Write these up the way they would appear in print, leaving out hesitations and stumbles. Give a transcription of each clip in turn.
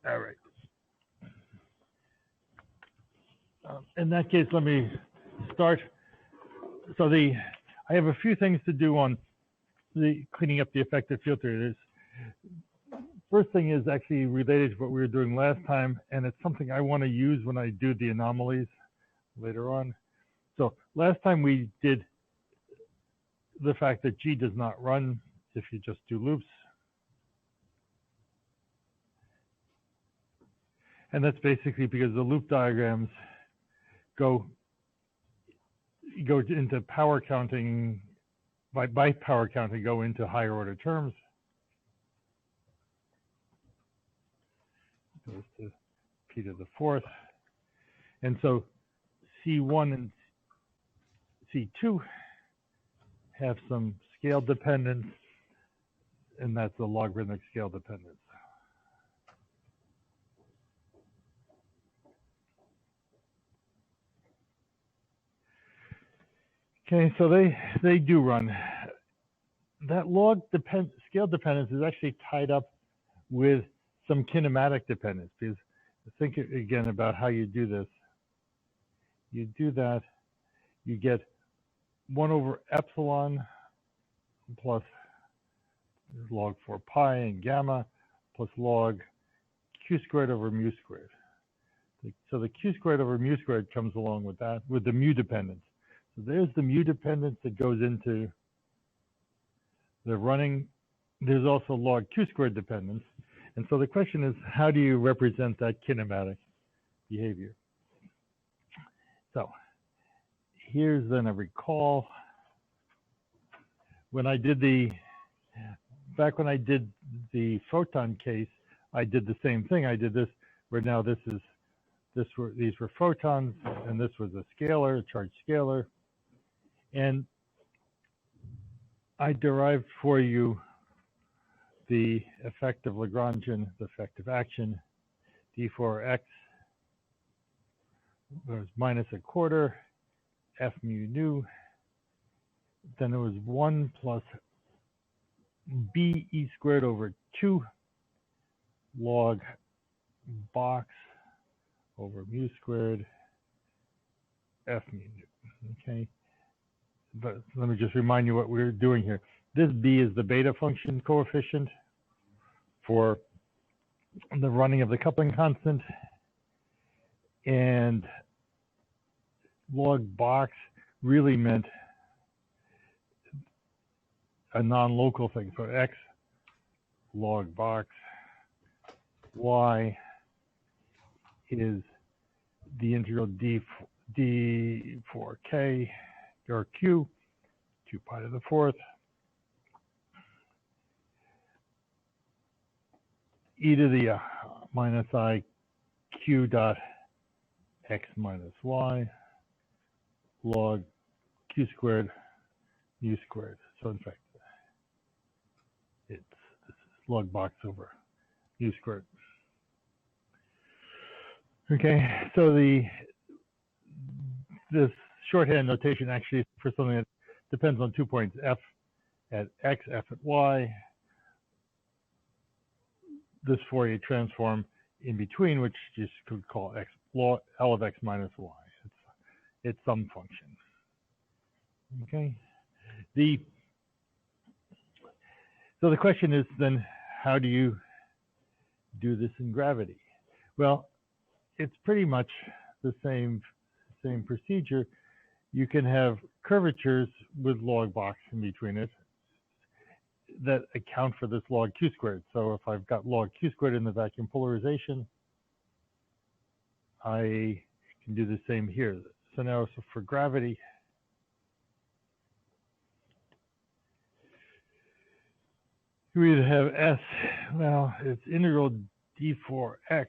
All right. In that case, let me start. So I have a few things to do on the cleaning up the effective field theory. First thing is actually related to what we were doing last time, and it's something I want to use when I do the anomalies later on. So last time we did the fact that G does not run if you just do loops. And that's basically because the loop diagrams go into power counting, by power counting, go into higher order terms. Goes to p to the fourth. And so C1 and C2 have some scale dependence, and that's a logarithmic scale dependence. Okay, so they do run. That scale dependence is actually tied up with some kinematic dependence, because think again about how you do this. You do that, you get 1 over epsilon plus log 4 pi and gamma plus log q squared over mu squared. So the q squared over mu squared comes along with that, with the mu dependence. So there's the mu dependence that goes into the running. There's also log q squared dependence. And so the question is, how do you represent that kinematic behavior? So here's then a recall. When I did back when I did the photon case, I did the same thing. I did this, where now these were photons, and this was a scalar, a charged scalar. And I derived for you the effective Lagrangian, the effective action, d4x was minus a quarter, f mu nu. Then it was 1 plus b e squared over 2 log box over mu squared f mu nu. Okay. But let me just remind you what we're doing here. This b is the beta function coefficient for the running of the coupling constant, and log box really meant a non-local thing. So x log box, y is the integral d for k or q, 2 pi to the fourth, e to the minus I q dot x minus y log q squared mu squared. So in fact, this is log box over mu squared. Okay, so this shorthand notation actually is for something that depends on 2 points, f at x, f at y. This Fourier transform in between, which you could call x L of x minus y. It's some function. Okay. So the question is then, how do you do this in gravity? Well, it's pretty much the same procedure. You can have curvatures with log box in between it that account for this log q squared. So if I've got log q squared in the vacuum polarization, I can do the same here. So now, so for gravity, we either have s, well, it's integral d4x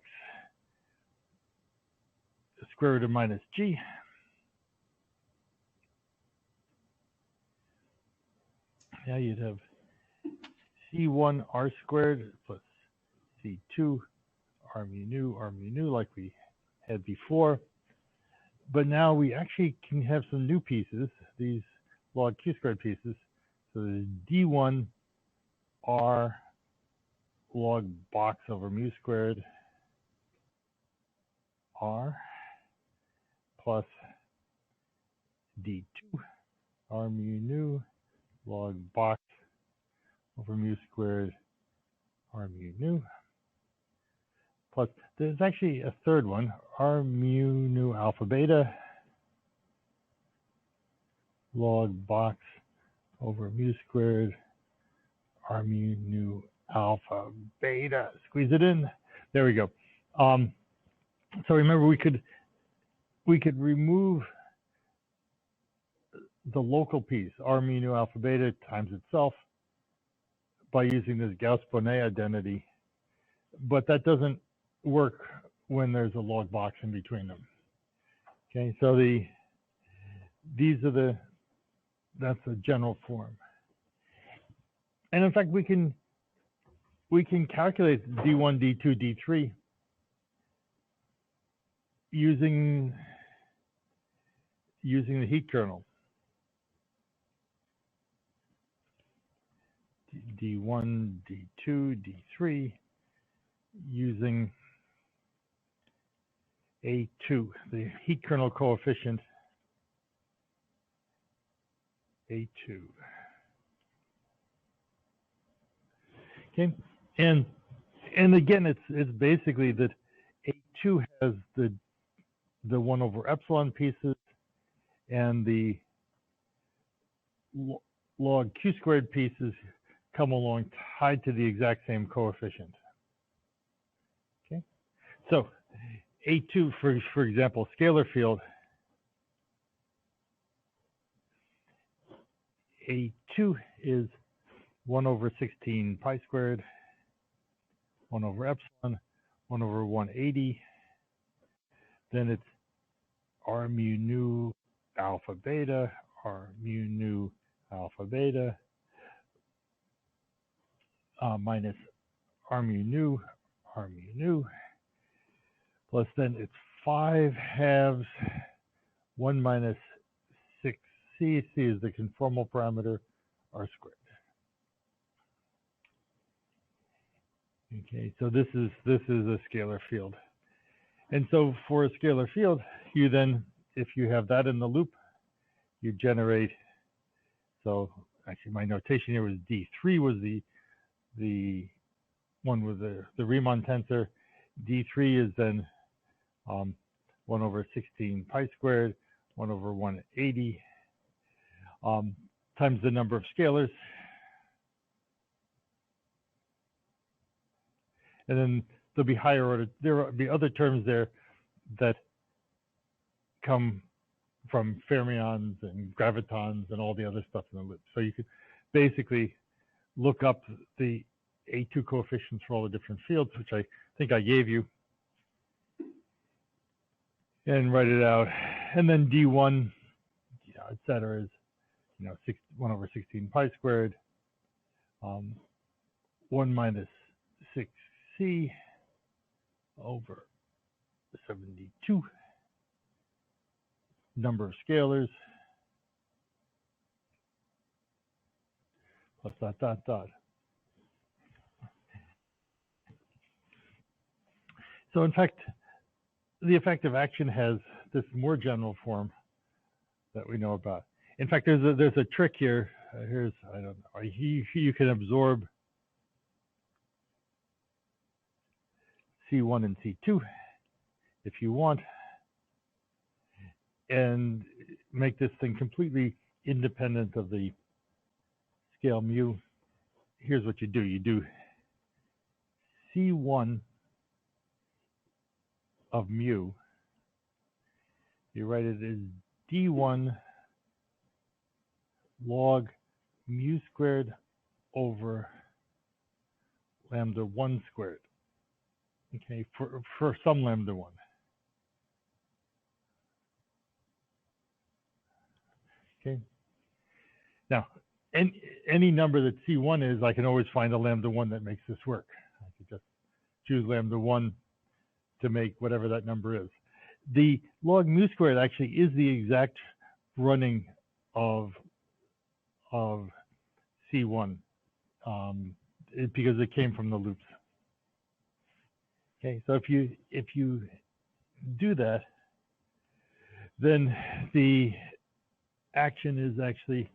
square root of minus g. Now you'd have C1 r squared plus C2 r mu nu like we had before. But now we actually can have some new pieces, these log q squared pieces. So there's d1 r log box over mu squared r plus d2 r mu nu log box over mu squared r mu nu plus, there's actually a third one, r mu nu alpha beta log box over mu squared r mu nu alpha beta. Squeeze it in. There we go. So remember, we could remove the local piece, r mu nu alpha beta times itself, by using this Gauss-Bonnet identity, but that doesn't work when there's a log box in between them. Okay, so that's a general form. And in fact, we can calculate d1, d2, d3 using the heat kernel. d1, d2, d3 using A2, the heat kernel coefficient A2. Okay, and again, it's basically that A2 has the 1 over epsilon pieces and the log q squared pieces come along tied to the exact same coefficient. Okay, so A2, for example, scalar field, A2 is 1 over 16 pi squared, 1 over epsilon, 1 over 180. Then it's r mu nu alpha beta, r mu nu alpha beta, minus r mu nu, plus then it's 5 halves, 1 minus 6c, c is the conformal parameter, r squared. Okay, so this is a scalar field. And so for a scalar field, you then, if you have that in the loop, you generate, so actually my notation here was D3 was the one with the Riemann tensor. D3 is then 1 over 16 pi squared, 1 over 180, times the number of scalars. And then there'll be higher order, there will be other terms there that come from fermions and gravitons and all the other stuff in the loop. So you could basically look up the A2 coefficients for all the different fields, which I think I gave you, and write it out. And then D1, et cetera, is 1 over 16 pi squared, 1 minus 6c over 72, number of scalars, plus dot, dot, dot. So in fact, the effective action has this more general form that we know about. In fact, there's a trick here. Here's, I don't know, you can absorb C1 and C2 if you want, and make this thing completely independent of the scale mu. Here's what you do. You do C1 of mu. You write it as D1 log mu squared over lambda 1 squared. Okay, for some lambda 1. Okay. Now, any number that C1 is, I can always find a lambda 1 that makes this work. I could just choose lambda 1 to make whatever that number is. The log mu squared actually is the exact running of C1 because it came from the loops. Okay, so if you do that, then the action is actually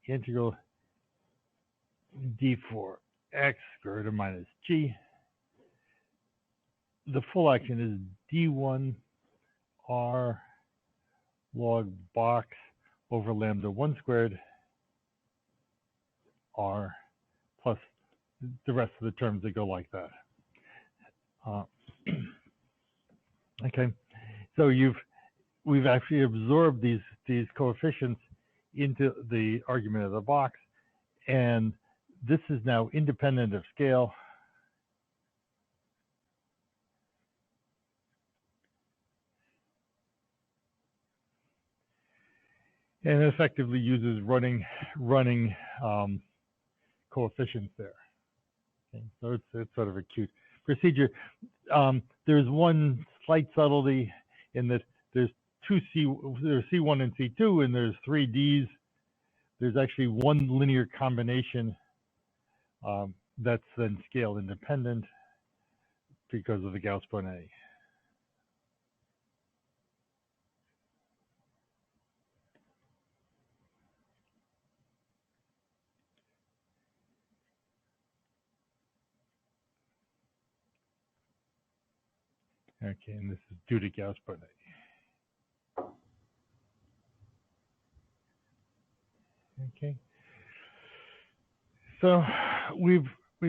integral d4 x squared or minus g. The full action is d1 r log box over lambda 1 squared r plus the rest of the terms that go like that. Okay, so we've actually absorbed these coefficients into the argument of the box, and this is now independent of scale. And it effectively uses running coefficients there. Okay, so it's sort of a cute procedure. There's one slight subtlety in that there's there's C1 and C2, and there's 3 Ds. There's actually one linear combination that's then scale independent because of the Gauss-Bonnet. Okay, and this is due to Gauss-Bonnet. Okay, so we've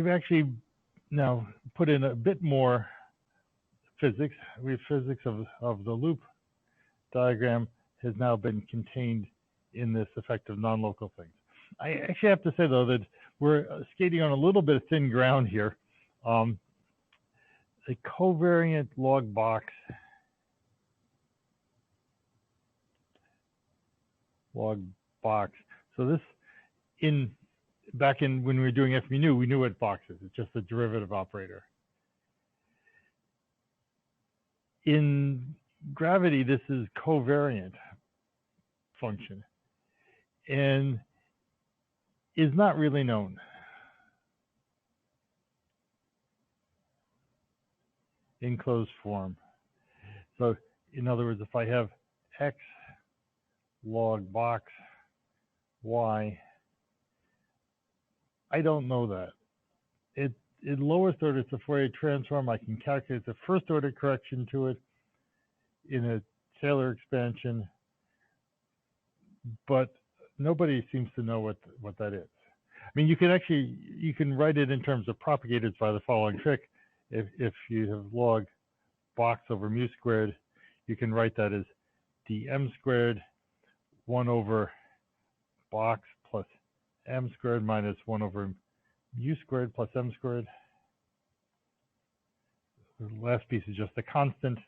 actually now put in a bit more physics. Physics of the loop diagram has now been contained in this effective non-local things. I actually have to say though that we're skating on a little bit of thin ground here. The covariant log box So this back in when we were doing we knew what box is. It's just a derivative operator. In gravity, this is covariant function and is not really known. In closed form. So in other words, if I have x log box y, I don't know that. In lowest order, it's a Fourier transform. I can calculate the first order correction to it in a Taylor expansion, but nobody seems to know what that is. I mean, you can write it in terms of propagators by the following trick. If you have log box over mu squared, you can write that as dm squared 1 over box plus m squared minus 1 over mu squared plus m squared. The last piece is just a constant.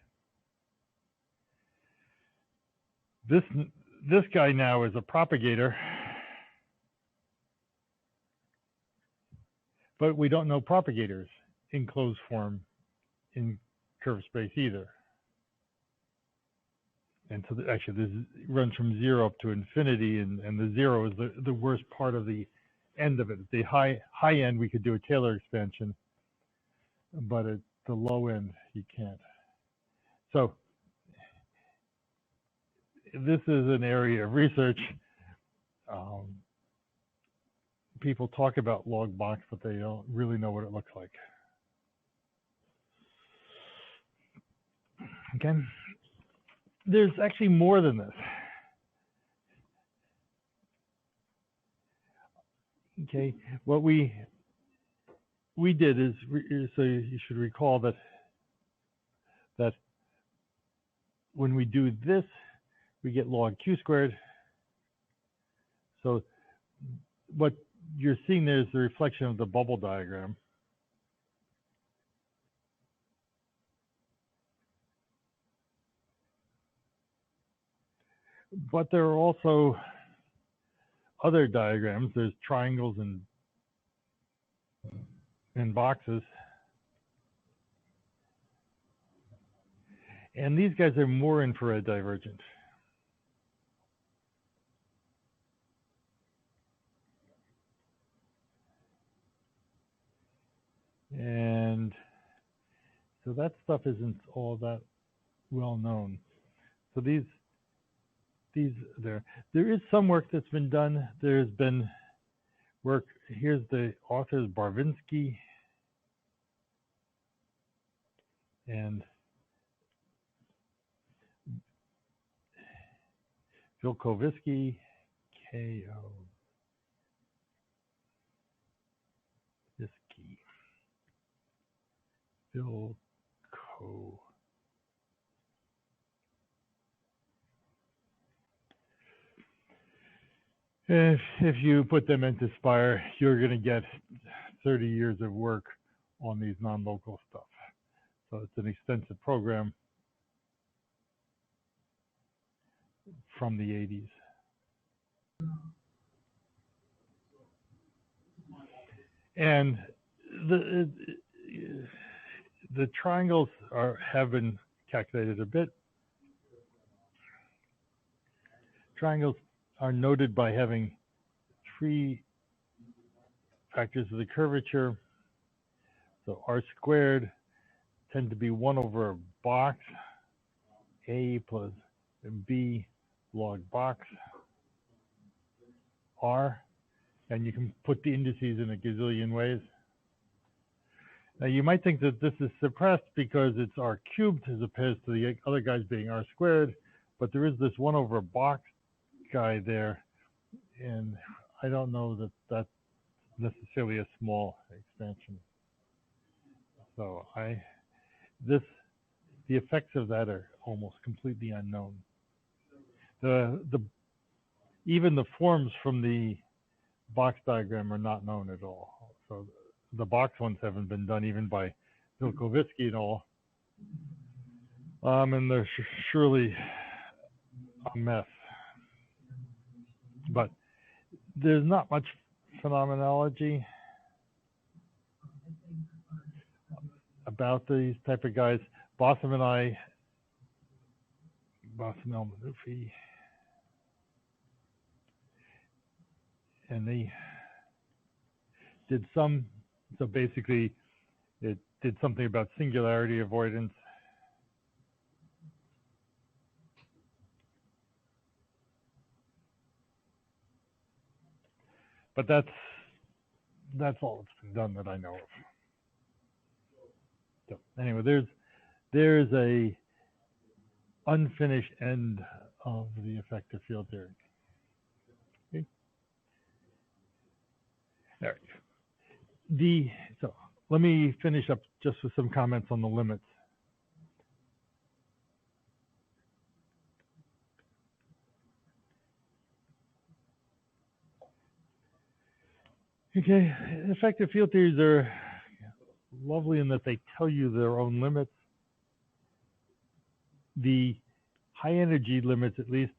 This guy now is a propagator, but we don't know propagators in closed form in curved space either. And so actually this runs from 0 up to infinity, and the 0 is the worst part of the end of it. At the high end, we could do a Taylor expansion, but at the low end, you can't. So this is an area of research. People talk about log box, but they don't really know what it looks like. Okay. There's actually more than this. Okay, what we did is, so you should recall that when we do this, we get log q squared. So what you're seeing there is the reflection of the bubble diagram. But there are also other diagrams. There's triangles and boxes. And these guys are more infrared divergent. And so that stuff isn't all that well known. So there is some work that's been done. There's been work. Here's the authors: Barvinsky and Vilkovisky, K-O-Visky, Vilko. If you put them into Spire, you're going to get 30 years of work on these non-local stuff. So it's an extensive program from the 80s. And the triangles have been calculated a bit. Triangles are noted by having 3 factors of the curvature. So r squared tend to be 1 over a box, a plus b log box r, and you can put the indices in a gazillion ways. Now you might think that this is suppressed because it's r cubed as opposed to the other guys being r squared, but there is this 1 over a box guy there, and I don't know that that's necessarily a small expansion. So the effects of that are almost completely unknown. Even the forms from the box diagram are not known at all. So the box ones haven't been done even by Vilkovisky and all. And they're surely a mess. But there's not much phenomenology about these type of guys. Bossum and Bossum El-Manoufi, and they did some, so basically it did something about singularity avoidance. But that's all that's been done that I know of. So anyway, there's a unfinished end of the effective field theory. Okay. All right. So let me finish up just with some comments on the limits. Okay, effective field theories are lovely in that they tell you their own limits. The high energy limits, at least,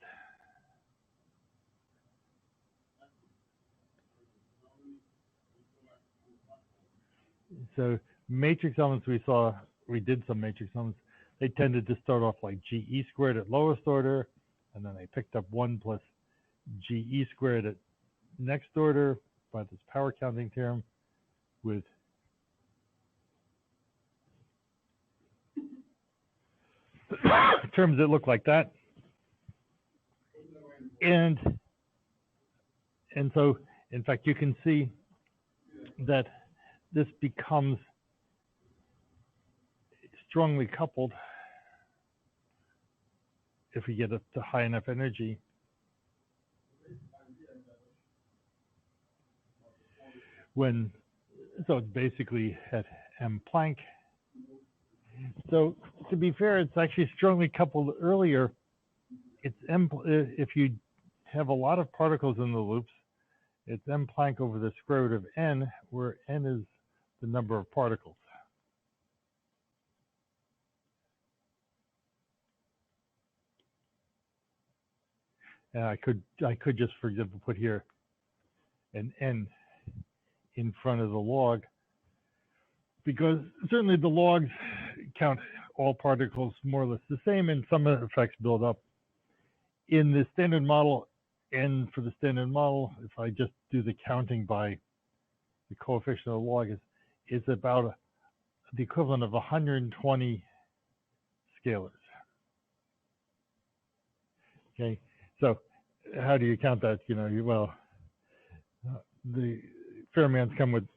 so matrix elements we did some matrix elements, they tended to start off like GE squared at lowest order, and then they picked up 1 plus GE squared at next order by this power counting theorem with terms that look like that. And so, in fact, you can see that this becomes strongly coupled if we get up to high enough energy. So it's basically at M Planck. So to be fair, it's actually strongly coupled earlier. It's if you have a lot of particles in the loops, it's M Planck over the square root of n, where n is the number of particles. And I could just, for example, put here an n in front of the log, because certainly the logs count all particles more or less the same, and some effects build up. In the standard model, n for the standard model, if I just do the counting by the coefficient of the log, is about the equivalent of 120 scalars. Okay, so how do you count that? You know, the fermions come with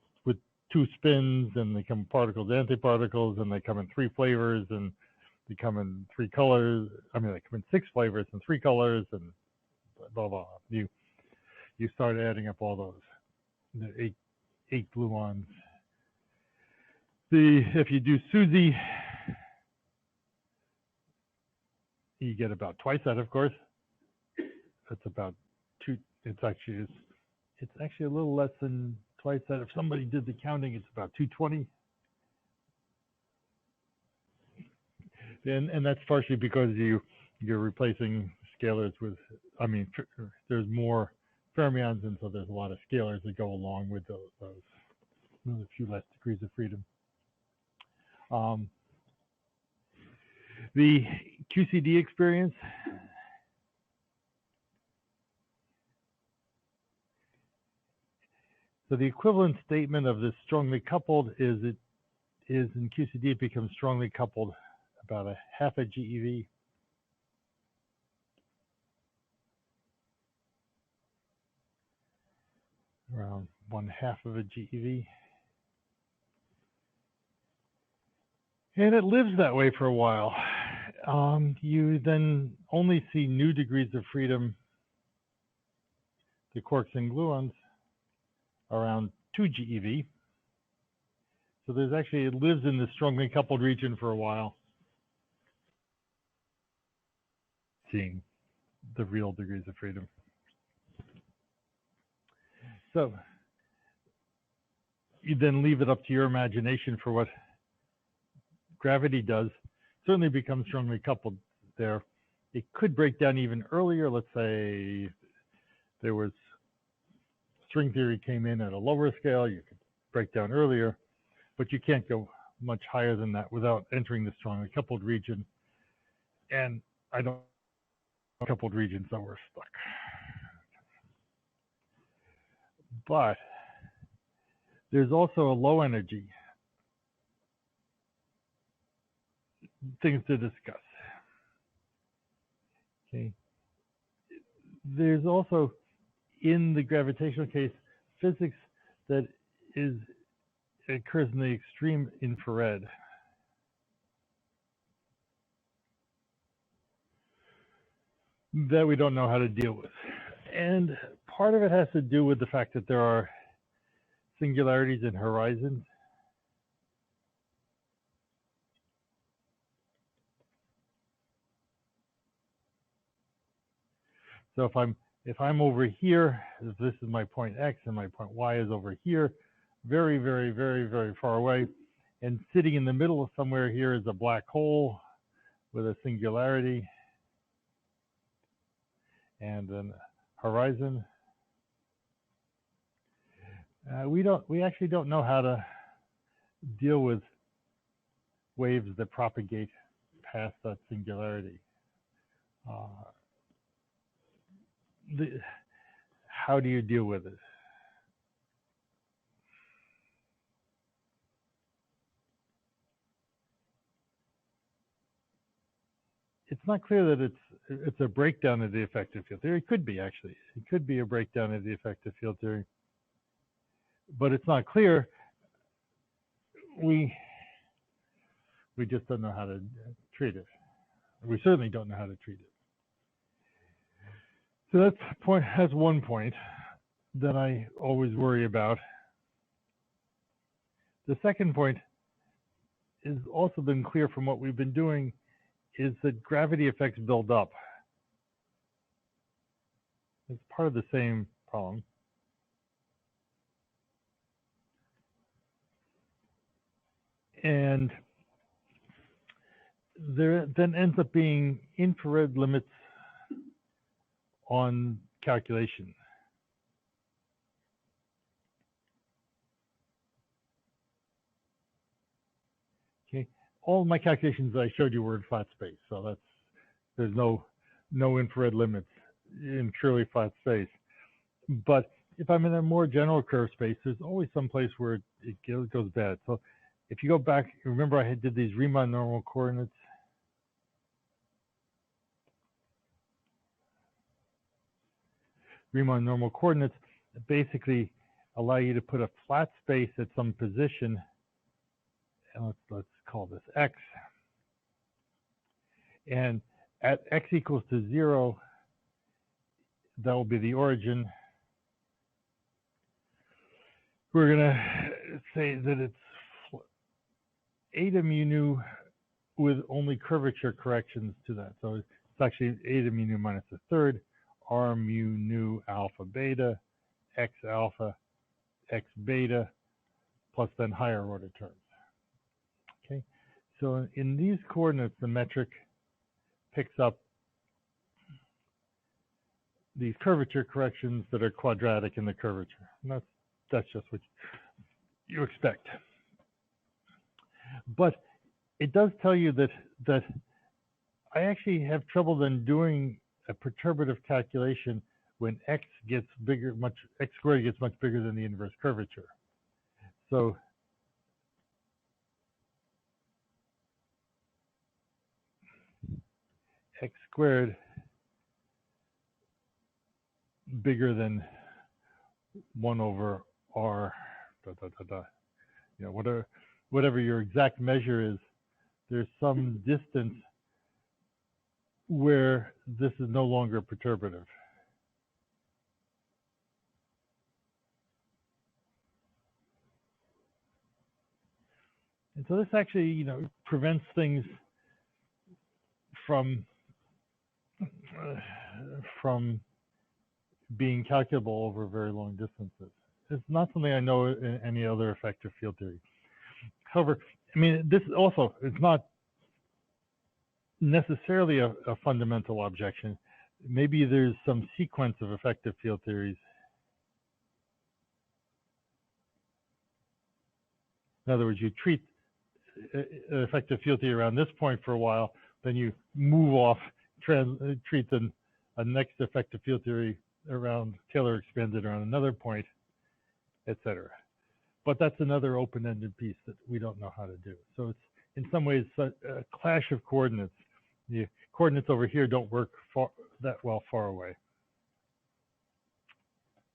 two spins, and they come particles, antiparticles, and they come in three flavors, and they come in three colors. I mean, they come in six flavors and three colors, and blah blah. You start adding up all those, the eight gluons. If you do Suzy, you get about twice that, of course. That's about two. It's actually a little less than twice that. If somebody did the counting, it's about 220. And that's partially because you're replacing scalars with, I mean, there's more fermions, and so there's a lot of scalars that go along with those a few less degrees of freedom. The QCD experience. So the equivalent statement of this strongly coupled is in QCD it becomes strongly coupled about a half a GeV. Around 1/2 of a GeV. And it lives that way for a while. You then only see new degrees of freedom, the quarks and gluons, around 2 GeV. So there's actually, it lives in the strongly coupled region for a while, seeing the real degrees of freedom. So you then leave it up to your imagination for what gravity does. Certainly becomes strongly coupled there. It could break down even earlier. Let's say there was string theory came in at a lower scale, you could break down earlier, but you can't go much higher than that without entering the strongly coupled region. And I don't know coupled regions, so we're stuck. But there's also a low energy things to discuss. Okay. There's also, in the gravitational case, physics that occurs in the extreme infrared. That we don't know how to deal with. And part of it has to do with the fact that there are singularities in horizons. So if I'm over here, if this is my point X and my point Y is over here, very, very, very, very far away, and sitting in the middle of somewhere here is a black hole with a singularity and an horizon. We actually don't know how to deal with waves that propagate past that singularity. How do you deal with it? It's not clear that it's a breakdown of the effective field theory. It could be, actually. It could be a breakdown of the effective field theory. But it's not clear. We just don't know how to treat it. We certainly don't know how to treat it. So that's one point that I always worry about. The second point has also been clear from what we've been doing, is that gravity effects build up. It's part of the same problem. And there then ends up being infrared limits on calculation. Okay, all my calculations that I showed you were in flat space, so there's no infrared limits in purely flat space. But if I'm in a more general curve space, there's always some place where it goes bad. So if you go back, remember I did these Riemann normal coordinates. Riemann normal coordinates basically allow you to put a flat space at some position, and let's call this x, and at x equals to 0, that will be the origin. We're going to say that it's eta mu nu with only curvature corrections to that. So it's actually eta mu nu minus a third, r mu nu alpha beta, x alpha, x beta, plus then higher order terms. Okay, so in these coordinates, the metric picks up these curvature corrections that are quadratic in the curvature. And that's just what you expect. But it does tell you that I actually have trouble then doing a perturbative calculation when x gets bigger, x squared gets much bigger than the inverse curvature. So x squared bigger than 1 over r, you know, whatever your exact measure is, there's some distance where this is no longer perturbative. And so this actually, you know, prevents things from being calculable over very long distances. It's not something I know in any other effective field theory. However, I mean, this also, it's not necessarily a fundamental objection. Maybe there's some sequence of effective field theories. In other words, you treat effective field theory around this point for a while, then you move off, treat a next effective field theory around Taylor expanded around another point, etc. But that's another open-ended piece that we don't know how to do. So it's in some ways a clash of coordinates. The coordinates over here don't work that well far away.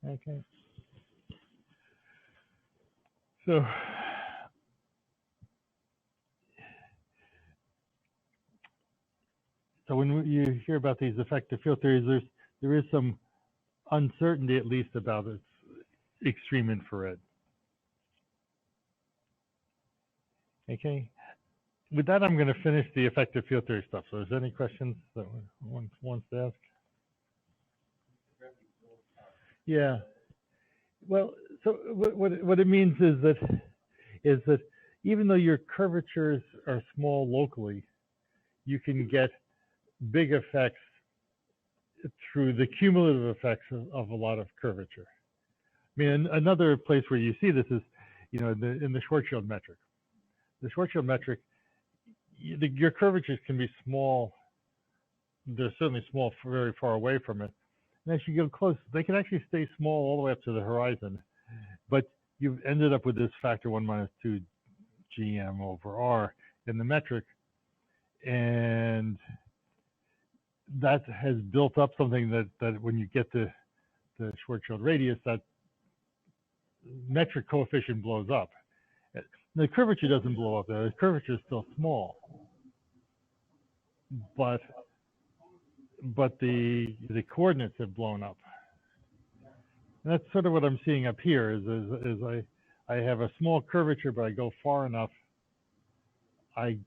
Okay. So when you hear about these effective field theories, there is some uncertainty, at least, about its extreme infrared. Okay. With that, I'm going to finish the effective field theory stuff. So, is there any questions that one wants to ask? Yeah. Well, so what it means is that even though your curvatures are small locally, you can get big effects through the cumulative effects of a lot of curvature. I mean, another place where you see this is, you know, in the Schwarzschild metric. The Schwarzschild metric, your curvatures can be small. They're certainly small very far away from it. And as you get close, they can actually stay small all the way up to the horizon. But you've ended up with this factor 1 minus 2 GM over R in the metric. And that has built up something that when you get to the Schwarzschild radius, that metric coefficient blows up. The curvature doesn't blow up there. The curvature is still small. But the coordinates have blown up. And that's sort of what I'm seeing up here is I have a small curvature, but I go far enough, I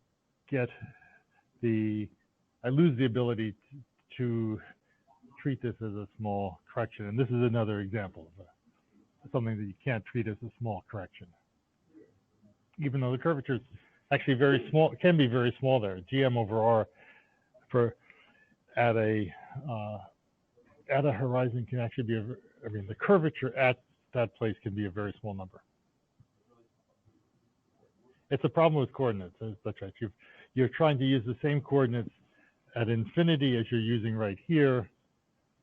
lose the ability to treat this as a small correction. And this is another example of something that you can't treat as a small correction. Even though the curvature is actually very small, it can be very small there. GM over R at a horizon can actually be I mean, the curvature at that place can be a very small number. It's a problem with coordinates. That's right. You're trying to use the same coordinates at infinity as you're using right here.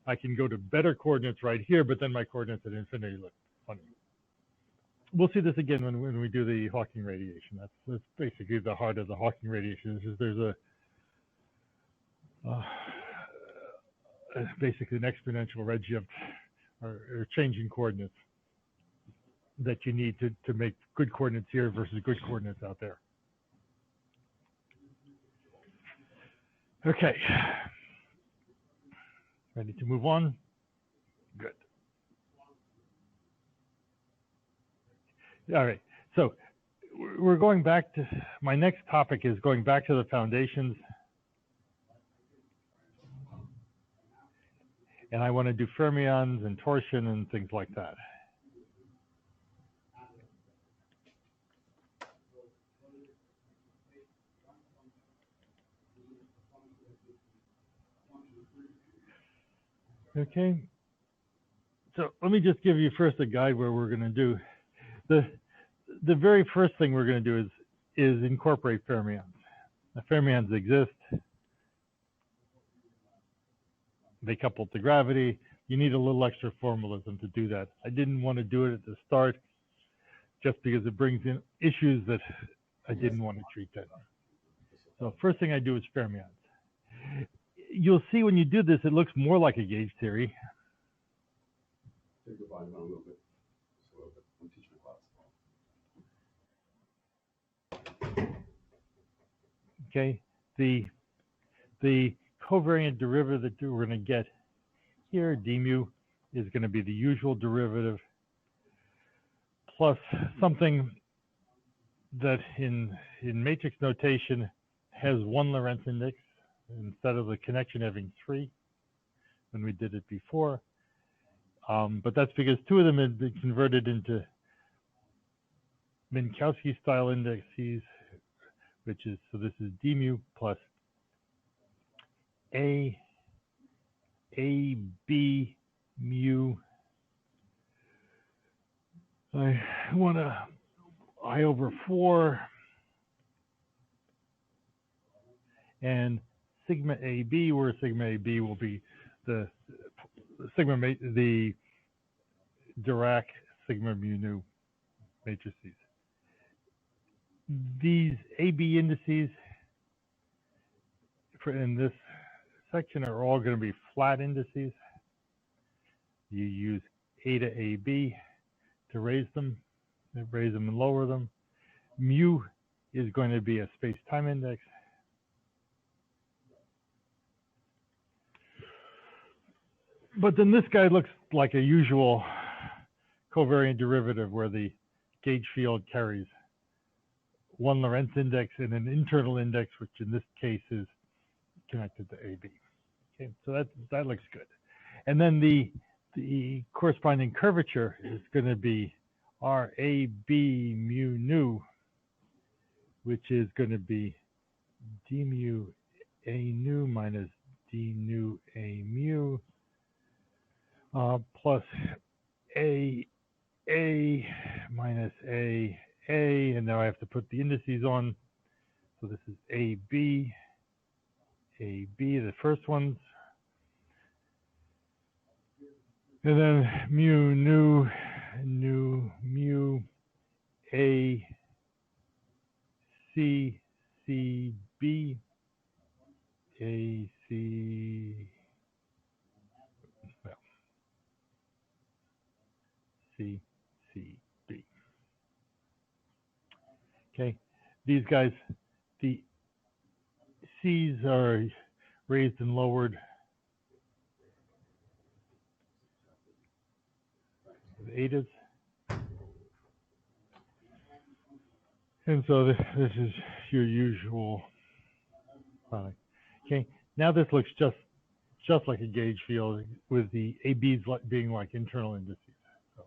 I can go to better coordinates right here, but then my coordinates at infinity look funny. We'll see this again when we do the Hawking radiation. That's basically the heart of the Hawking radiation. There's basically an exponential redshift or changing coordinates that you need to make good coordinates here versus good coordinates out there. Okay. Ready to move on? Good. All right. So we're going back to, my next topic is going back to the foundations. And I want to do fermions and torsion and things like that. Okay. So let me just give you first a guide where we're going to do. The very first thing we're going to do is incorporate fermions. The fermions exist. They couple to gravity. You need a little extra formalism to do that. I didn't want to do it at the start just because it brings in issues that I didn't want to treat then. So first thing I do is fermions. You'll see when you do this, it looks more like a gauge theory. Okay, the covariant derivative that we're going to get here, d mu, is going to be the usual derivative plus something that in matrix notation has one Lorentz index instead of the connection having 3 when we did it before. But that's because 2 of them had been converted into Minkowski style indices, which is, so this is d mu plus a b mu. I want to I over 4 and sigma AB, where sigma AB will be the Dirac sigma mu nu matrices. These AB indices in this section are all going to be flat indices. You use A to AB to raise them and lower them. Mu is going to be a space-time index. But then this guy looks like a usual covariant derivative where the gauge field carries one Lorentz index and an internal index, which in this case is connected to AB. Okay, so that looks good. And then the corresponding curvature is going to be RAB mu nu, which is going to be d mu a nu minus d nu a mu plus a minus a, and now I have to put the indices on. So this is AB, the first ones. And then mu nu mu a c b a c well c b. Okay, these guys, the C's are raised and lowered. The etas. And so this is your usual product. Okay, now this looks just like a gauge field with the ABs being like internal indices. So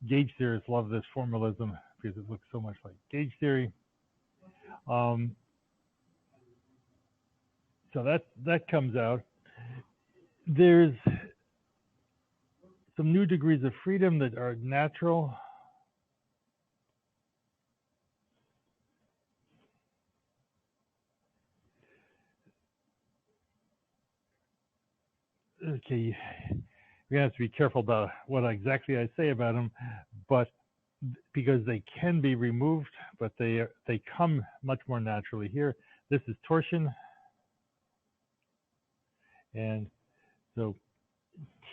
gauge theorists love this formalism because it looks so much like gauge theory. So that comes out. There's some new degrees of freedom that are natural. Okay, we have to be careful about what exactly I say about them, but because they can be removed, but they come much more naturally here. This is torsion, and so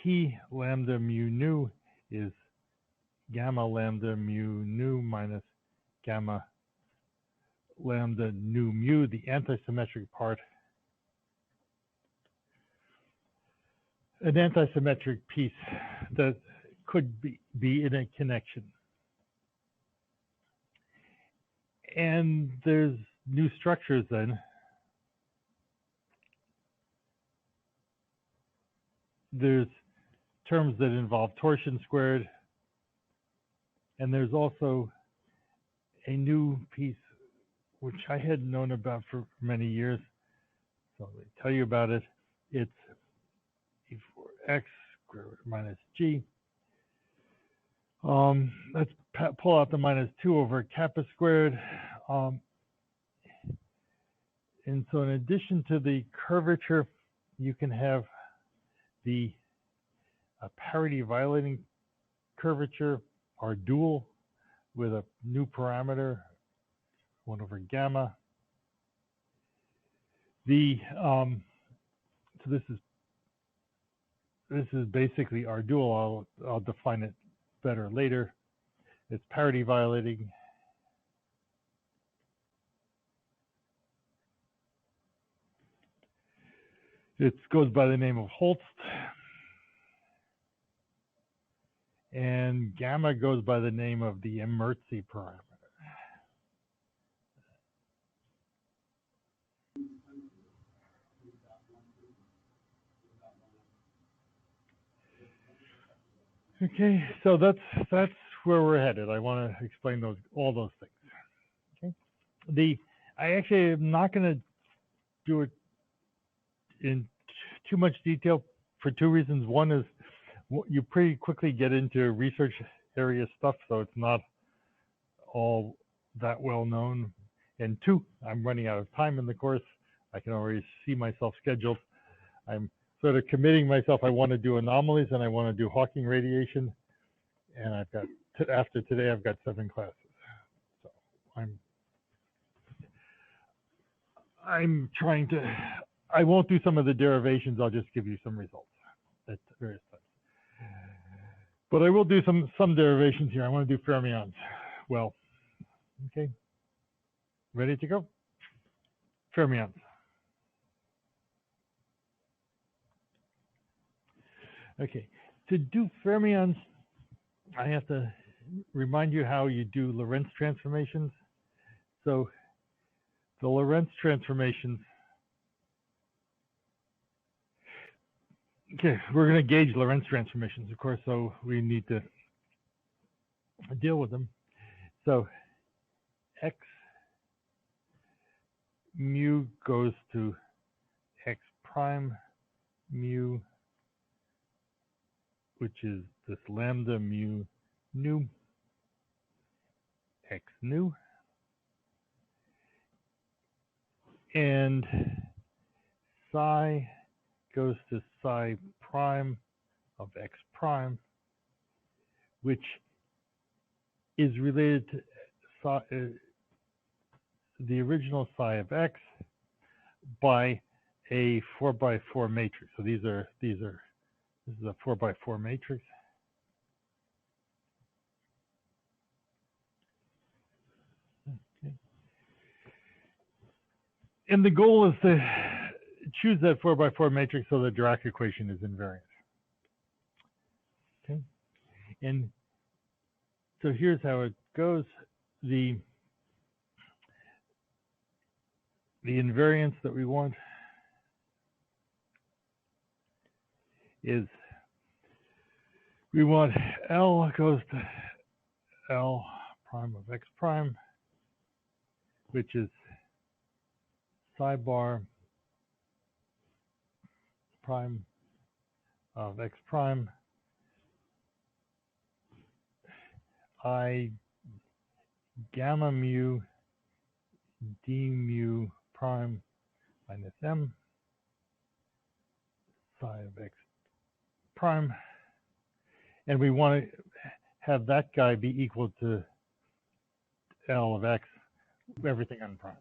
T lambda mu nu is gamma lambda mu nu minus gamma lambda nu mu, the antisymmetric part. An antisymmetric piece that could be in a connection. And there's new structures then. There's terms that involve torsion squared. And there's also a new piece which I had known about for many years. So let me tell you about it. It's e for x square root minus g. Let's pull out the minus 2 over kappa squared. And so in addition to the curvature, you can have the parity violating curvature, or dual, with a new parameter, 1 over gamma. So this is basically our dual. I'll define it better later. It's parity violating. It goes by the name of Holst. And gamma goes by the name of the Emertzi parameter. Okay, so that's where we're headed. I want to explain all those things. Okay, I actually am not going to do it in too much detail for two reasons. One is you pretty quickly get into research area stuff, so it's not all that well known. And two, I'm running out of time in the course. I can already see myself scheduled. I'm sort of committing myself. I want to do anomalies and I want to do Hawking radiation. And I've got, after today, I've got 7 classes. So I'm trying to, I won't do some of the derivations. I'll just give you some results at various times. But I will do some derivations here. I want to do fermions. Well, okay. Ready to go? Fermions. Okay, to do fermions, I have to remind you how you do Lorentz transformations. So the Lorentz transformations, okay, we're going to gauge Lorentz transformations, of course, so we need to deal with them. So x mu goes to x prime mu, which is this lambda mu nu x nu, and psi goes to psi prime of x prime, which is related to psi, the original psi of x by a 4x4 matrix. So this is a 4x4 matrix. Okay. And the goal is to choose that 4x4 matrix so the Dirac equation is invariant. Okay. And so here's how it goes. The invariance that we want is, we want L goes to L prime of x prime, which is psi bar prime of x prime I gamma mu d mu prime minus m psi of x prime, and we want to have that guy be equal to L of x, everything unprimed.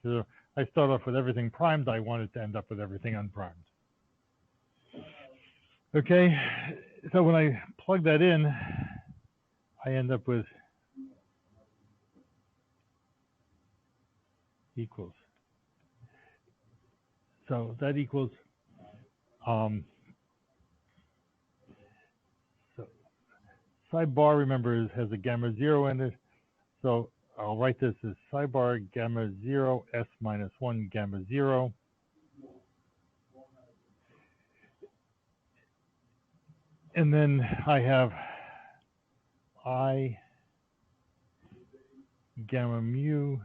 So I start off with everything primed. I want it to end up with everything unprimed. Okay, so when I plug that in, I end up with equals. So that equals, so psi bar, remember, has a gamma 0 in it. So I'll write this as psi bar gamma 0 s minus 1 gamma 0. And then I have I gamma mu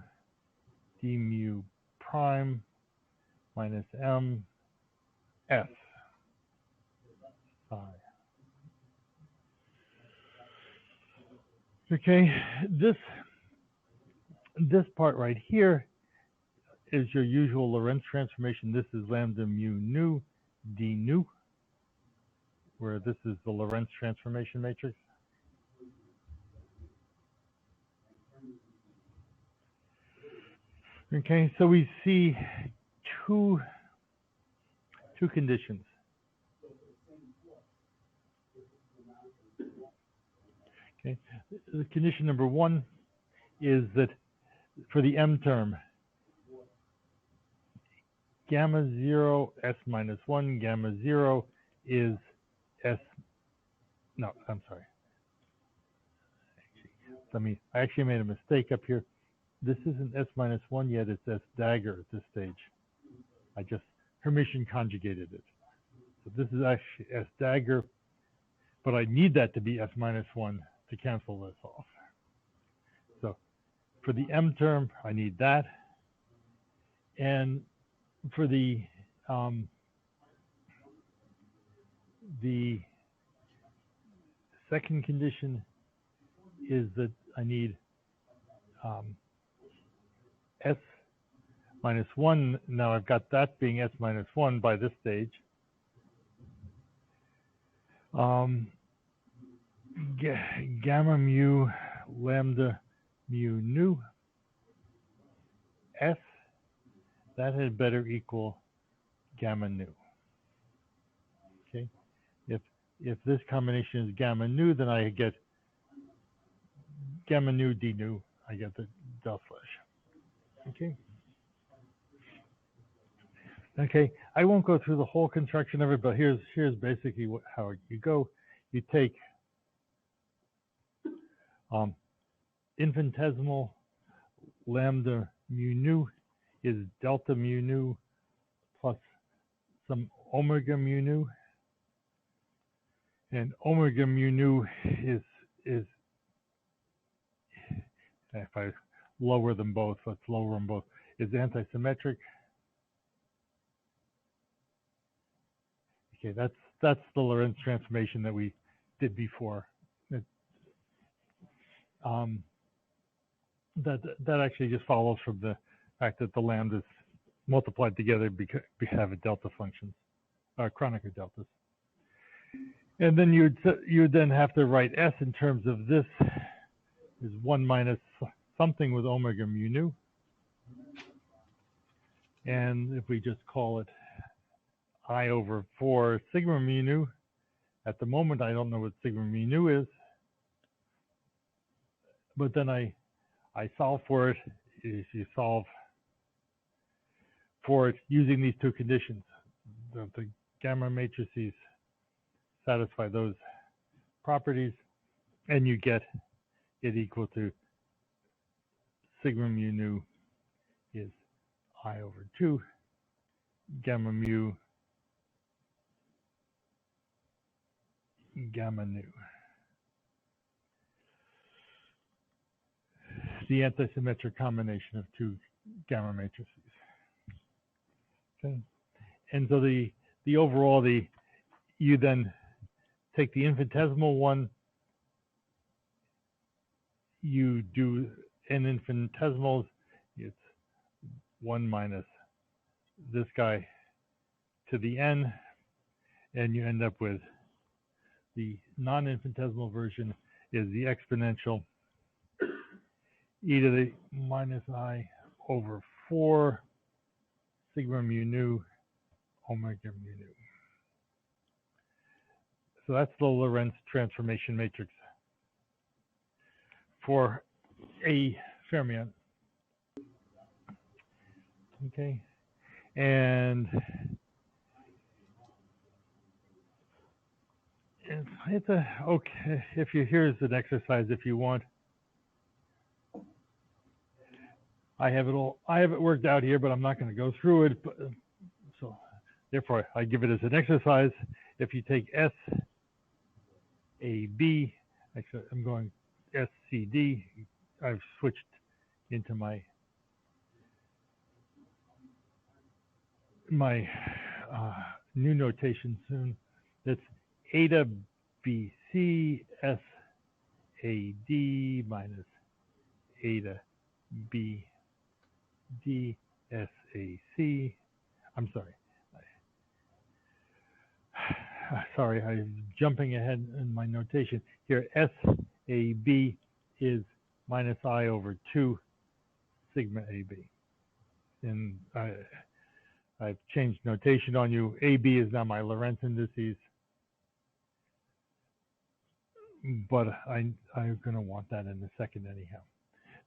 d mu prime minus m s psi. Okay, this part right here is your usual Lorentz transformation. This is lambda mu nu d nu, where this is the Lorentz transformation matrix. Okay, so we see two conditions. Okay, the condition number one is that for the m term, gamma 0 s minus 1 gamma 0 is s, no, I'm sorry. I actually made a mistake up here. This isn't s minus 1 yet, it's s dagger at this stage. I just Hermitian conjugated it. So this is actually s dagger, but I need that to be s minus 1 to cancel this off. So for the m term, I need that. And for the second condition is that I need s minus 1. Now I've got that being s minus 1 by this stage. Gamma mu lambda mu nu s, that had better equal gamma nu. Okay, if this combination is gamma nu, then I get gamma nu d nu. I get the del slash. Okay. Okay, I won't go through the whole construction of it, but here's basically how you go. You take infinitesimal lambda mu nu is delta mu nu plus some omega mu nu, and omega mu nu is if I lower them both, let's lower them both, is antisymmetric. Okay, that's the Lorentz transformation that we did before. That actually just follows from the fact that the lambdas multiplied together we have a delta functions, Kronecker deltas. And then you'd then have to write s in terms of this is 1 minus something with omega mu nu. And if we just call it I over 4 sigma mu nu, at the moment I don't know what sigma mu nu is, but then I solve for it. If you solve for it using these two conditions, the gamma matrices satisfy those properties, and you get it equal to sigma mu nu is I over 2 gamma mu gamma nu. The antisymmetric combination of two gamma matrices. Okay, and so the overall you then take the infinitesimal one, you do n infinitesimals, it's 1 minus this guy to the n, and you end up with the non-infinitesimal version is the exponential e to the minus I over 4 sigma mu nu omega mu nu. So that's the Lorentz transformation matrix for a fermion. Okay, and it's a okay. Here's an exercise if you want. I have it worked out here, but I'm not going to go through it. But, so therefore, I give it as an exercise. If you take S, A, B, actually I'm going S, C, D. I've switched into my new notation soon. That's eta BC S A D minus eta B D S A C. I'm sorry. Sorry, I'm jumping ahead in my notation. Here, S A B is minus I over 2 sigma A B. And I've changed notation on you. AB is now my Lorentz indices, but I'm going to want that in a second anyhow.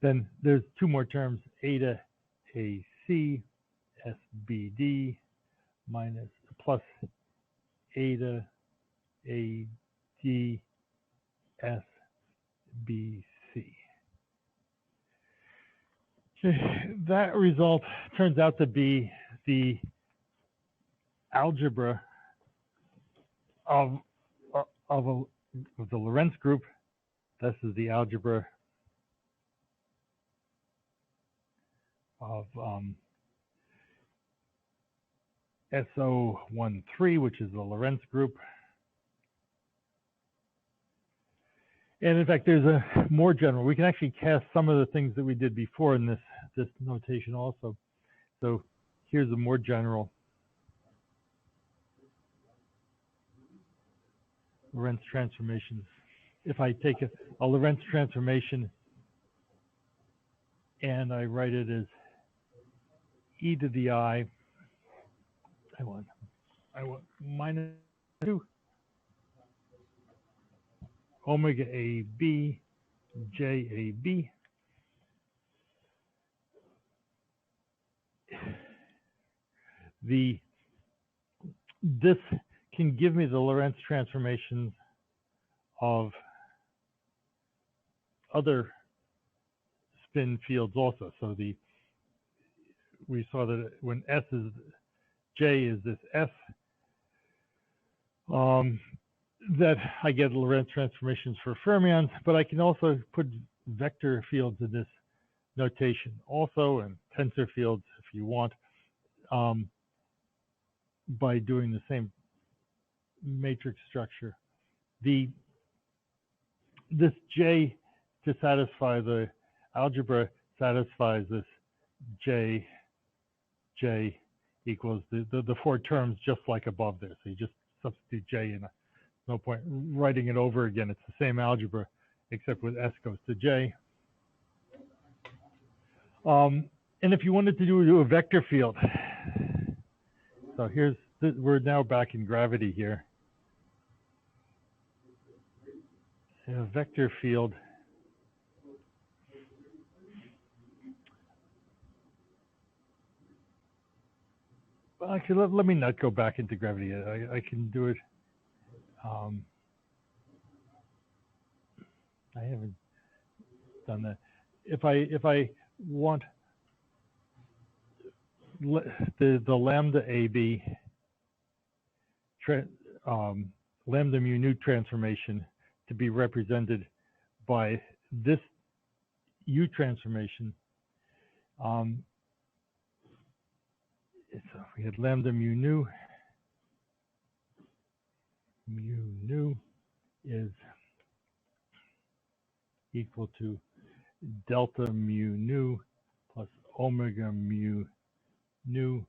Then there's two more terms, eta AC SBD minus plus eta AD SBC. That result turns out to be the algebra of the Lorentz group. This is the algebra of SO13, which is the Lorentz group. And in fact, there's a more general. We can actually cast some of the things that we did before in this notation also. So here's a more general Lorentz transformations. If I take a Lorentz transformation and I write it as e to the I want minus 2 omega AB JAB. This can give me the Lorentz transformations of other spin fields also. So we saw that when S is J is this F, that I get Lorentz transformations for fermions, but I can also put vector fields in this notation also, and tensor fields if you want, by doing the same matrix structure. This J to satisfy the algebra satisfies this J equals the four terms just like above there. So you just substitute J in. No point writing it over again. It's the same algebra, except with S goes to J. And if you wanted to do a vector field, so we're now back in gravity here. A vector field. Actually, let me not go back into gravity. I can do it. I haven't done that. If I want the lambda AB lambda mu nu transformation to be represented by this U transformation, so we had lambda mu nu is equal to delta mu nu plus omega mu nu,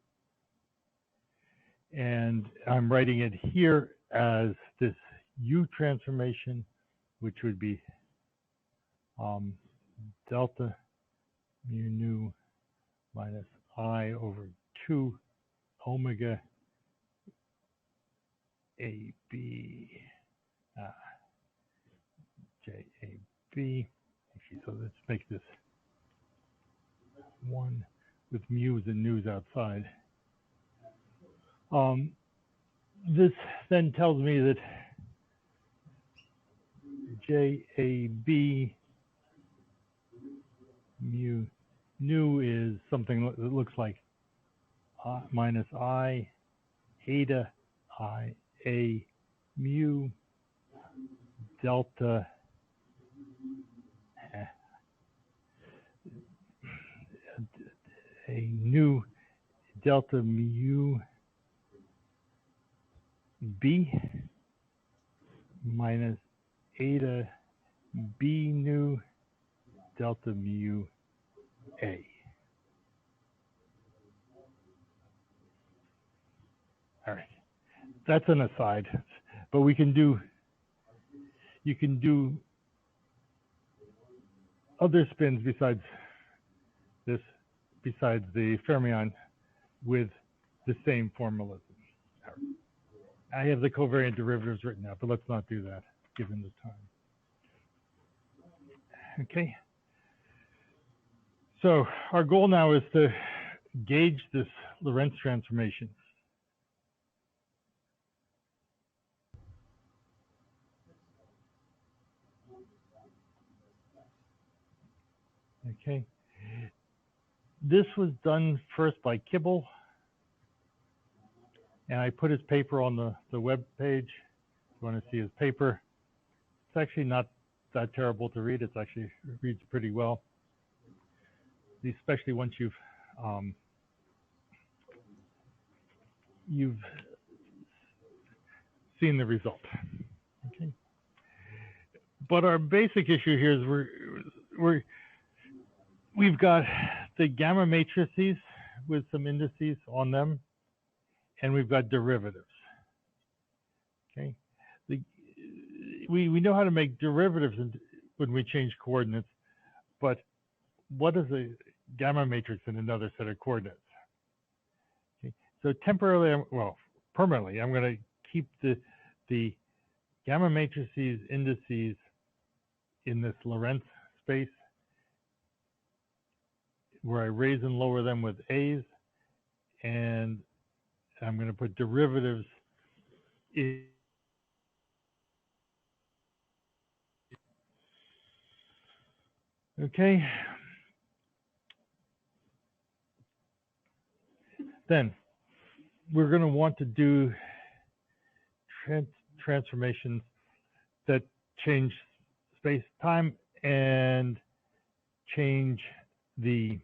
and I'm writing it here as this U transformation, which would be delta mu nu minus I over 2 omega AB JAB. Actually, so let's make this 1 with mu's and nu's outside. This then tells me that JAB mu nu is something that looks like minus I eta I a mu delta a nu delta mu b minus eta b nu delta mu a. All right, that's an aside, but you can do other spins besides this, besides the fermion, with the same formalism. I have the covariant derivatives written out, but let's not do that given the time. Okay. So our goal now is to gauge this Lorentz transformation. Okay. This was done first by Kibble, and I put his paper on the web page. If you want to see his paper, it's actually not that terrible to read. It reads pretty well, especially once you've seen the result. Okay. But our basic issue here is we've got the gamma matrices with some indices on them, and we've got derivatives. Okay, we know how to make derivatives when we change coordinates, but what is a gamma matrix in another set of coordinates? Okay, so permanently, I'm going to keep the gamma matrices indices in this Lorentz space, where I raise and lower them with A's, and I'm going to put derivatives in. Okay. Then we're going to want to do transformations that change space-time and change the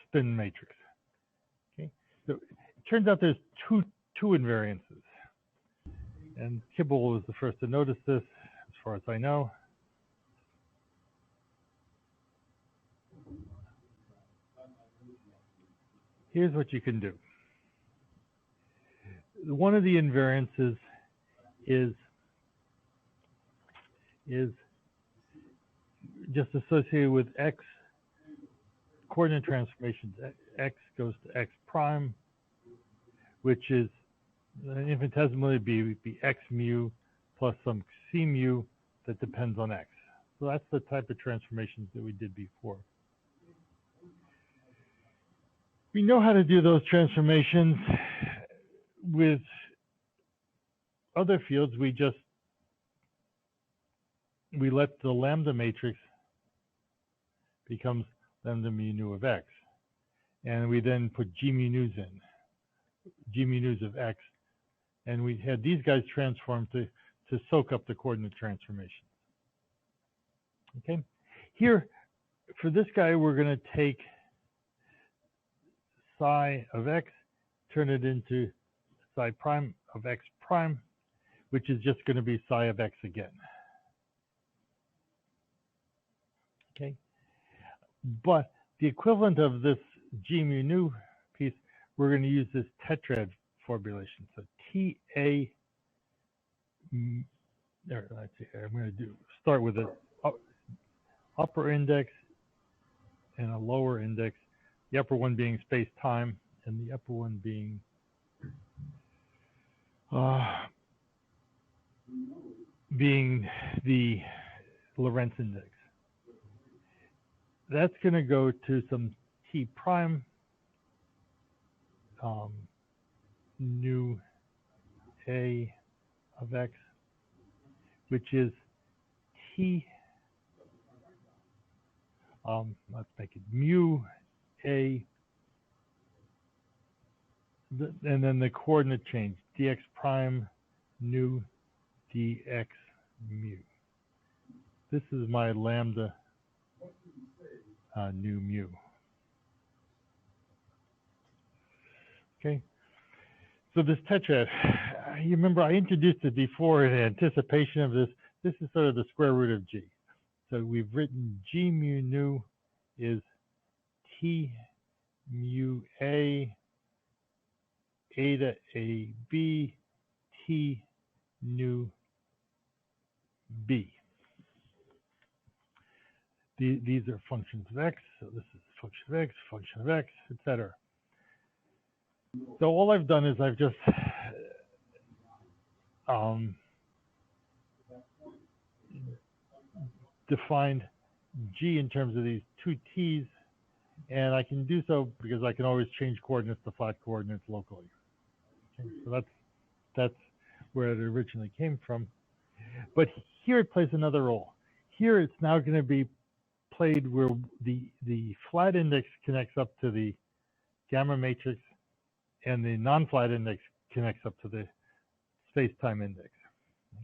spin matrix. Okay, so it turns out there's two invariances, and Kibble was the first to notice this, as far as I know. Here's what you can do. One of the invariances is just associated with x coordinate transformations. X goes to x prime, which is infinitesimally be x mu plus some c mu that depends on x. So that's the type of transformations that we did before. We know how to do those transformations with other fields. We let the lambda matrix becomes lambda mu nu of x, and we then put g mu nu's in, g mu nu's of x, and we had these guys transformed to soak up the coordinate transformations. Okay, here for this guy we're going to take psi of x, turn it into psi prime of x prime, which is just going to be psi of x again. Okay, but the equivalent of this g mu nu piece, we're going to use this tetrad formulation. So TA, let's see, I'm going to start with an upper index and a lower index. The upper one being space-time, and the upper one being being the Lorentz index. That's going to go to some t prime nu a of x, which is t, let's make it mu a, and then the coordinate change, dx prime nu dx mu. This is my lambda nu mu. Okay, so this tetrad, you remember I introduced it before in anticipation of this. This is sort of the square root of g. So we've written g mu nu is t mu a eta a b t nu b. These are functions of x, so this is function of x, etc. So all I've done is I've just defined g in terms of these two t's, and I can do so because I can always change coordinates to flat coordinates locally. Okay, so that's where it originally came from. But here it plays another role. Here it's now going to be played where the flat index connects up to the gamma matrix and the non-flat index connects up to the space-time index.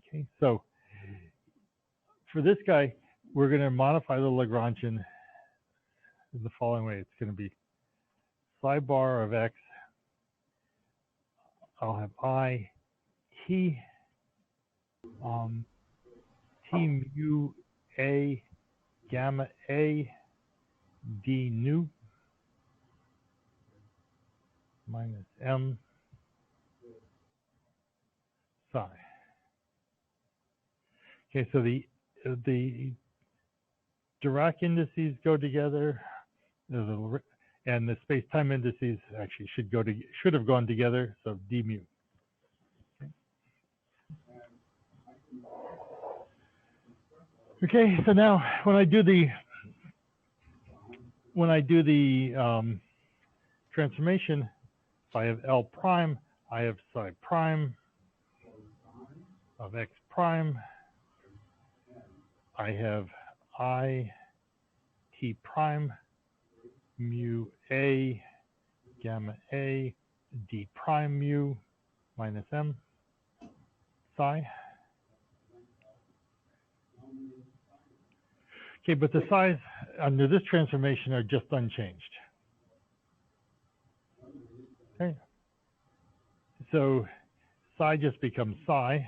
Okay, so for this guy, we're going to modify the Lagrangian in the following way. It's going to be psi bar of x. I'll have I t t mu a gamma a d nu minus m psi. Okay, so the Dirac indices go together, and the space-time indices actually should have gone together. So d mu. Okay, so now when I do the transformation, if I have L prime, I have psi prime of x prime. I have I t prime mu a gamma a d prime mu minus m psi. Okay, but the size under this transformation are just unchanged. Okay, so psi just becomes psi,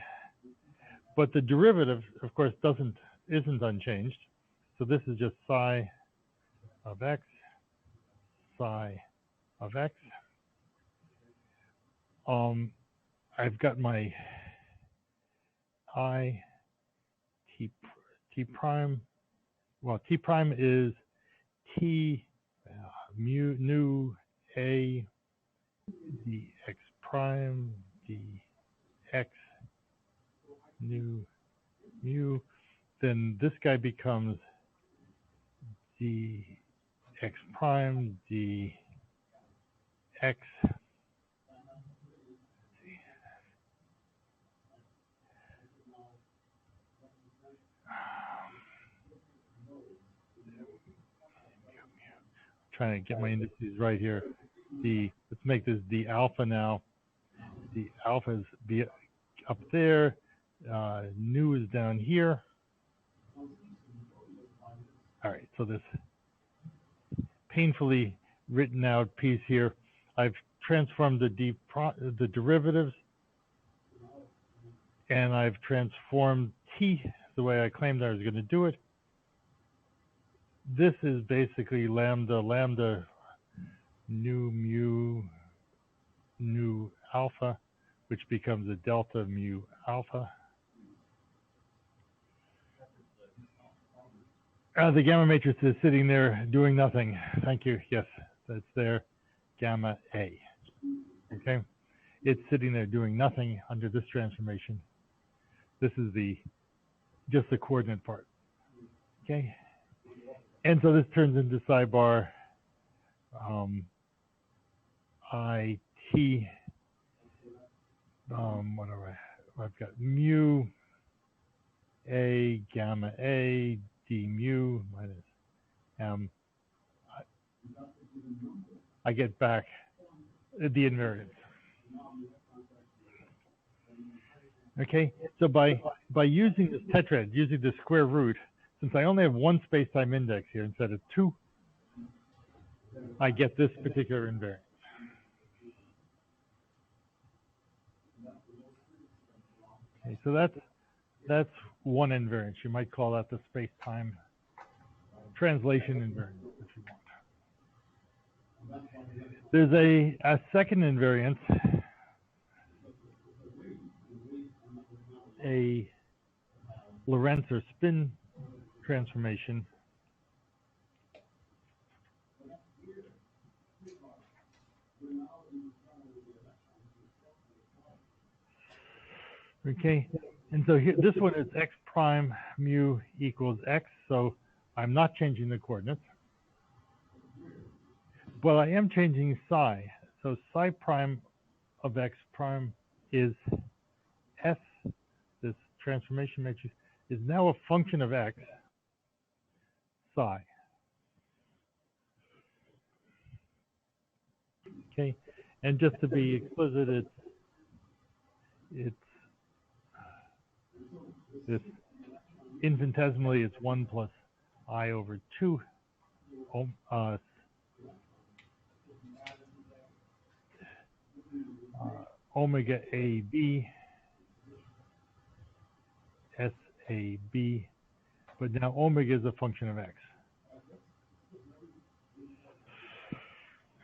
but the derivative, of course, isn't unchanged. So this is just psi of x, psi of x. I've got my I t prime. Well, t prime is t mu nu a dx prime dx nu mu. Then this guy becomes dx prime dx. Trying to get my indices right here. Let's make this d alpha now. The alpha is be up there. Nu is down here. All right, so this painfully written out piece here, I've transformed the derivatives, and I've transformed t the way I claimed I was going to do it. This is basically lambda nu mu nu alpha, which becomes a delta mu alpha. The gamma matrix is sitting there doing nothing. Thank you. Yes, that's there. Gamma A. Okay. it's sitting there doing nothing under this transformation. This is just the coordinate part. Okay, and so this turns into psi bar IT. Whatever I've got mu A gamma A d mu minus m. I get back the invariance. Okay, so by using this tetrad, using the square root, since I only have one space-time index here instead of two, I get this particular invariance. Okay, so that's one invariance. You might call that the space-time translation invariance if you want. There's a second invariance, a Lorentz or spin transformation. Okay, and so here, this one is x prime mu equals x, so I'm not changing the coordinates. But I am changing psi, so psi prime of x prime is s, this transformation matrix, is now a function of x, psi. Okay, and just to be explicit, it's this infinitesimally, it's 1 plus I over 2 omega AB SAB, but now omega is a function of x.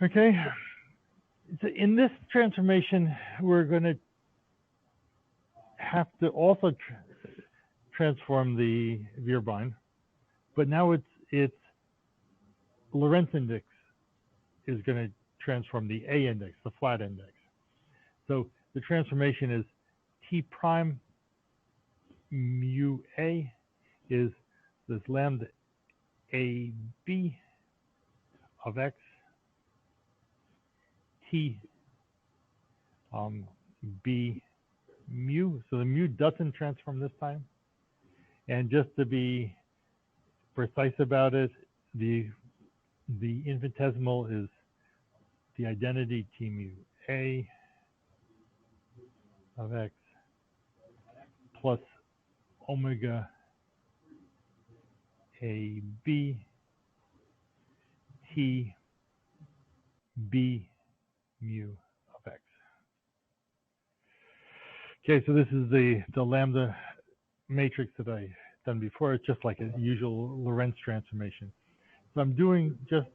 Okay, so in this transformation, we're going to have to also transform the Vierbein, but now it's Lorentz index is going to transform the A index, the flat index. So the transformation is T prime mu A is this lambda AB of x T B mu. So the mu doesn't transform this time. And just to be precise about it, the infinitesimal is the identity T mu A of x plus omega A B T B mu of x. Okay, so this is the lambda matrix that I done before. It's just like a usual Lorentz transformation. So I'm doing just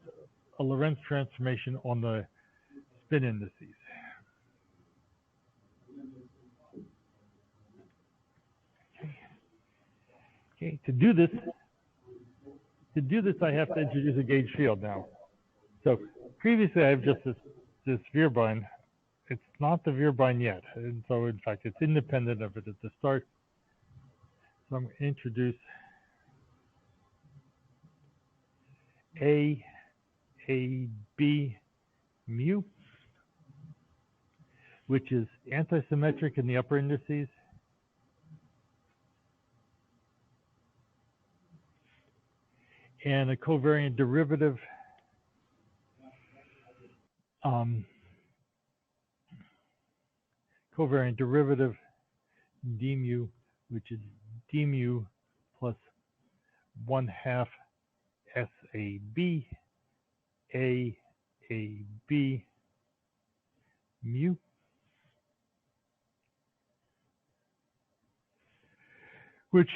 a Lorentz transformation on the spin indices. Okay, to do this I have to introduce a gauge field now. So previously I have just this Vierbein. It's not the Vierbein yet, and so in fact it's independent of it at the start. So I'm going to introduce A B mu, which is antisymmetric in the upper indices. And a covariant derivative d mu, which is d mu plus 1/2 SAB AAB mu, which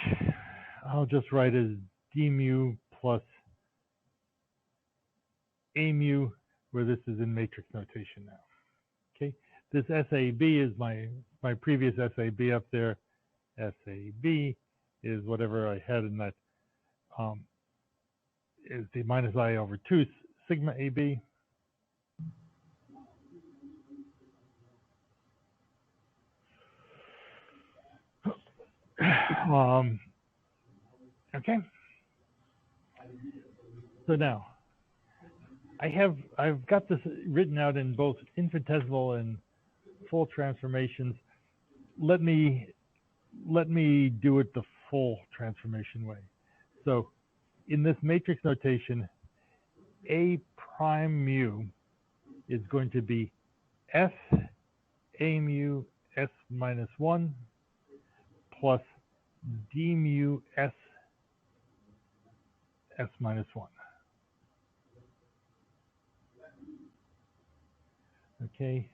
I'll just write as d mu plus a mu, where this is in matrix notation now. Okay, this SAB is my previous SAB up there. SAB is whatever I had in that, is the minus I over 2 sigma AB. Okay. So now I've got this written out in both infinitesimal and full transformations. Let me do it the full transformation way. So in this matrix notation, A prime mu is going to be S A mu S minus 1 plus D mu S S minus 1. Okay,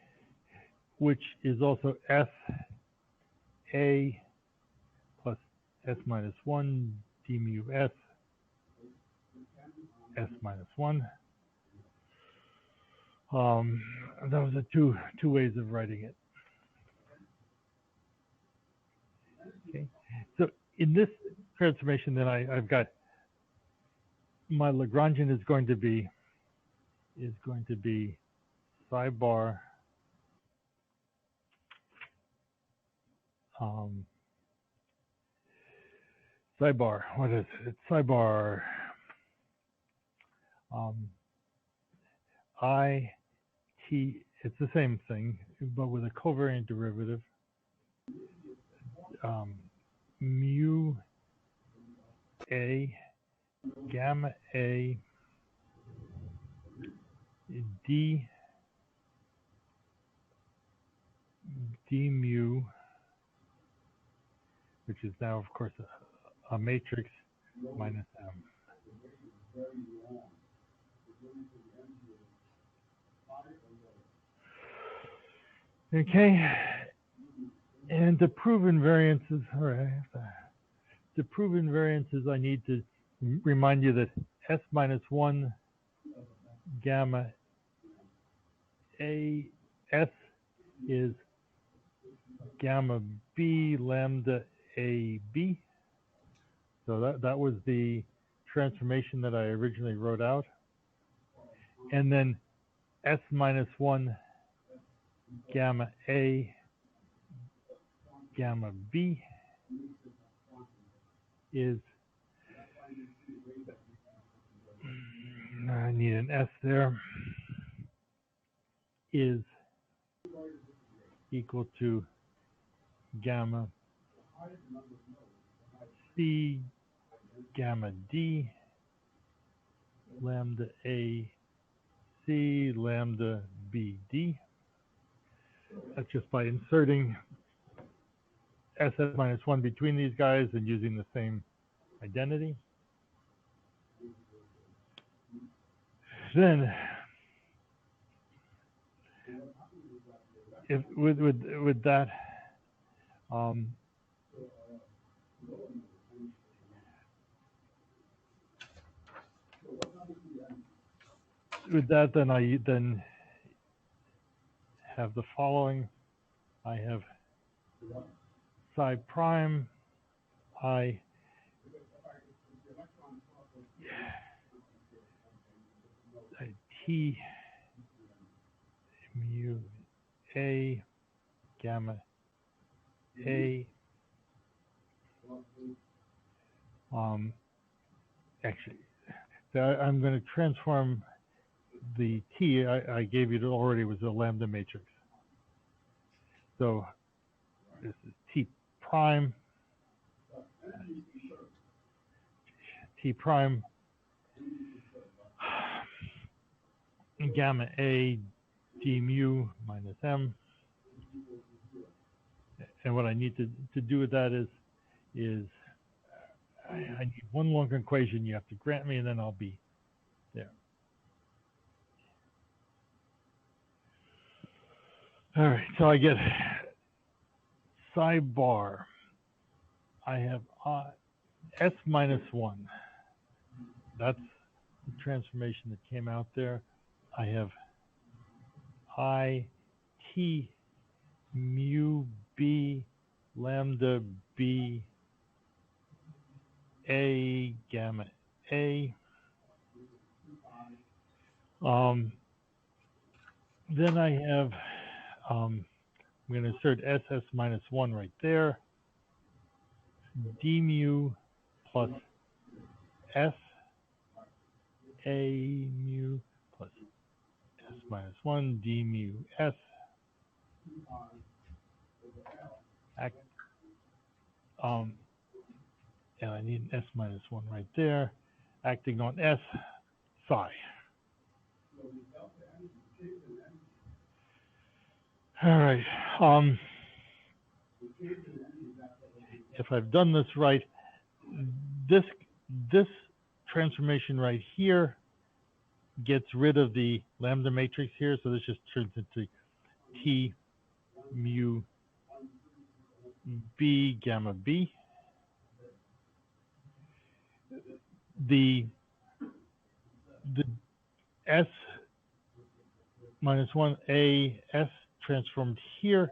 which is also S A plus S minus 1 D mu S S minus 1. Those are two ways of writing it. Okay, so in this transformation, then I've got my Lagrangian is going to be psi bar what is it? It's psi bar I T. It's the same thing, but with a covariant derivative. Mu A gamma A D mu, which is now of course a matrix minus M. Okay, and to prove invariances, all right, to prove invariances, I need to remind you that S minus 1 gamma A S is gamma B lambda A B. So that was the transformation that I originally wrote out. And then S minus 1 gamma A gamma B is, I need an S there, is equal to gamma C gamma D lambda A C lambda B D. That's just by inserting SS minus 1 between these guys and using the same identity. Then, if with that, then I have the following. I have psi prime I T mu A gamma A actually, so I'm going to transform the T I gave you already was a lambda matrix. So this is T prime gamma A D mu minus M. And what I need to do with that is I need one longer equation you have to grant me, and then I'll be there. All right, so I get psi bar. I have S minus 1. That's the transformation that came out there. I have I T mu B lambda B A gamma A. Then I have, I'm going to insert SS minus 1 right there. d mu plus s a mu plus s minus 1 d mu s act, and I need an s minus 1 right there, acting on s psi. All right. If I've done this right, this transformation right here gets rid of the lambda matrix here, so this just turns into T mu B gamma B. The S minus 1 A S transformed here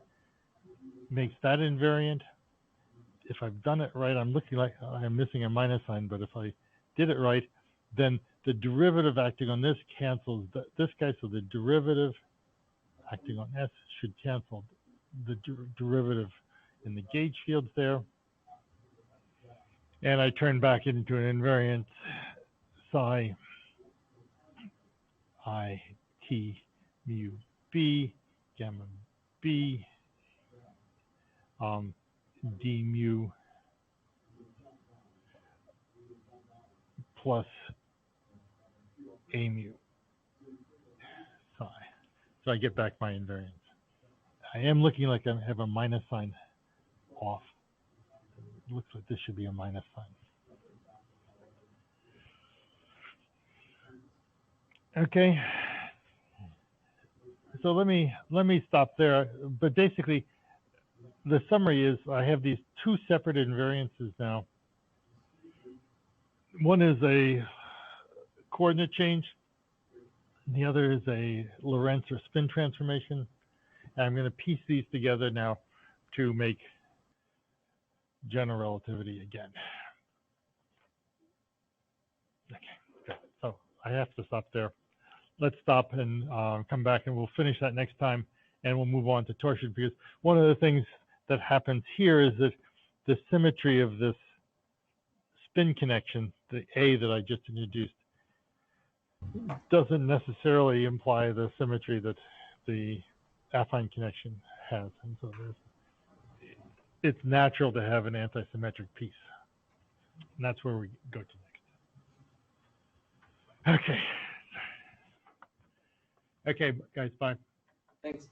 makes that invariant. If I've done it right, I'm looking like I'm missing a minus sign, but if I did it right, then the derivative acting on this cancels this guy, so the derivative acting on S should cancel the derivative in the gauge fields there. And I turn back into an invariant psi I T mu B gamma B d mu plus a mu psi. So I get back my invariance. I am looking like I have a minus sign off. It looks like this should be a minus sign. Okay. So let me stop there. But basically, the summary is I have these two separate invariances now. One is a coordinate change, and the other is a Lorentz or spin transformation. And I'm going to piece these together now to make general relativity again. Okay, good. So I have to stop there. Let's stop and come back, and we'll finish that next time, and we'll move on to torsion, because one of the things that happens here is that the symmetry of this spin connection, the A that I just introduced, doesn't necessarily imply the symmetry that the affine connection has. And so it's natural to have an antisymmetric piece. And that's where we go to next. Okay. Okay, guys, bye. Thanks.